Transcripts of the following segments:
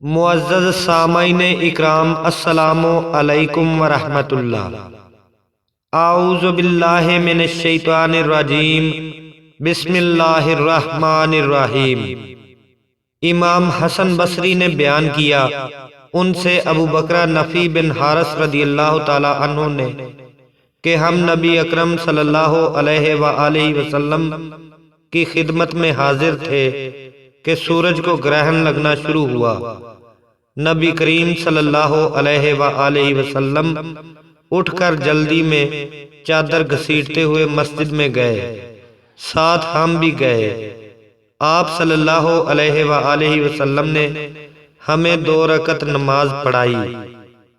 معزز سامعین اکرام، السلام علیکم ورحمۃ اللہ۔ اعوذ باللہ من الشیطان الرجیم، بسم اللہ الرحمن الرحیم۔ امام حسن بصری نے بیان کیا، ان سے ابو بکر نفی بن حارث رضی اللہ تعالی عنہ نے کہ ہم نبی اکرم صلی اللہ علیہ وآلہ وسلم کی خدمت میں حاضر تھے کہ سورج کو گرہن لگنا شروع ہوا۔ نبی کریم صلی اللہ علیہ وآلہ وسلم اٹھ کر جلدی میں چادر گھسیٹتے ہوئے مسجد میں گئے، ساتھ ہم بھی گئے۔ آپ صلی اللہ علیہ وآلہ وسلم نے ہمیں 2 رکعت نماز پڑھائی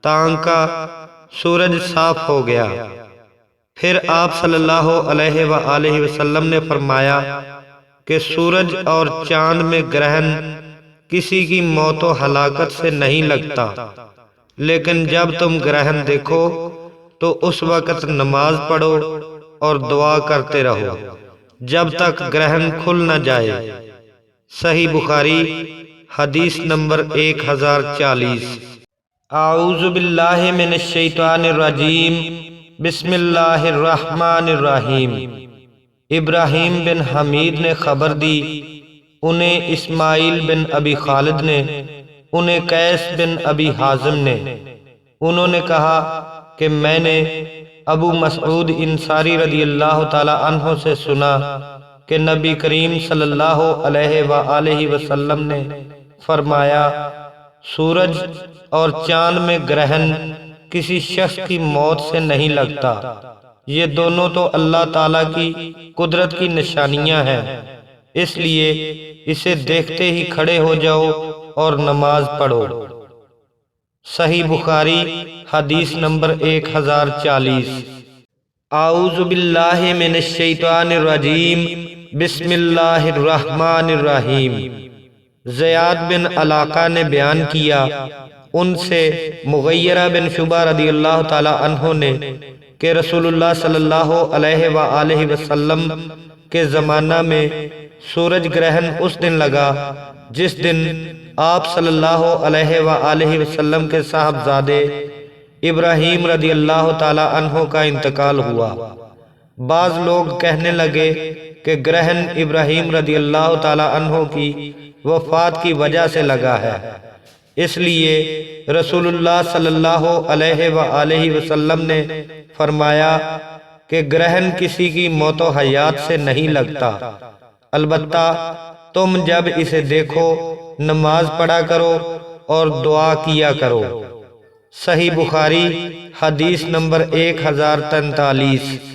تاکہ سورج صاف ہو گیا۔ پھر آپ صلی اللہ علیہ وآلہ وسلم نے فرمایا کہ سورج اور چاند میں گرہن کسی کی موت و ہلاکت سے نہیں لگتا، لیکن جب تم گرہن دیکھو تو اس وقت نماز پڑھو اور دعا کرتے رہو جب تک گرہن کھل نہ جائے۔ صحیح بخاری حدیث نمبر 1040۔ اعوذ باللہ من الشیطان الرجیم، بسم اللہ الرحمن الرحیم۔ ابراہیم بن حمید نے خبر دی، انہیں اسماعیل بن ابی خالد نے، انہیں قیس بن ابی حازم نے، انہوں نے کہا کہ میں نے ابو مسعود انصاری رضی اللہ تعالی عنہ سے سنا کہ نبی کریم صلی اللہ علیہ وآلہ وسلم نے فرمایا، سورج اور چاند میں گرہن کسی شخص کی موت سے نہیں لگتا، یہ دونوں تو اللہ تعالیٰ کی قدرت کی نشانیاں ہیں، اس لیے اسے دیکھتے ہی کھڑے ہو جاؤ اور نماز پڑھو۔ صحیح بخاری حدیث نمبر 1040۔ اعوذ باللہ من الشیطان الرجیم، بسم اللہ الرحمن الرحیم۔ زیاد بن علاقہ نے بیان کیا، ان سے مغیرہ بن شعبہ رضی اللہ تعالی عنہ نے کہ رسول اللہ صلی اللہ علیہ وآلہ وسلم کے زمانہ میں سورج گرہن اس دن لگا جس دن آپ صلی اللہ علیہ وآلہ وسلم کے صاحبزادے ابراہیم رضی اللہ تعالی عنہ کا انتقال ہوا۔ بعض لوگ کہنے لگے کہ گرہن ابراہیم رضی اللہ تعالی عنہ کی وفات کی وجہ سے لگا ہے، اس لیے رسول اللہ صلی اللہ علیہ وآلہ وسلم نے فرمایا کہ گرہن کسی کی موت و حیات سے نہیں لگتا، البتہ تم جب اسے دیکھو نماز پڑھا کرو اور دعا کیا کرو۔ صحیح بخاری حدیث نمبر 1043۔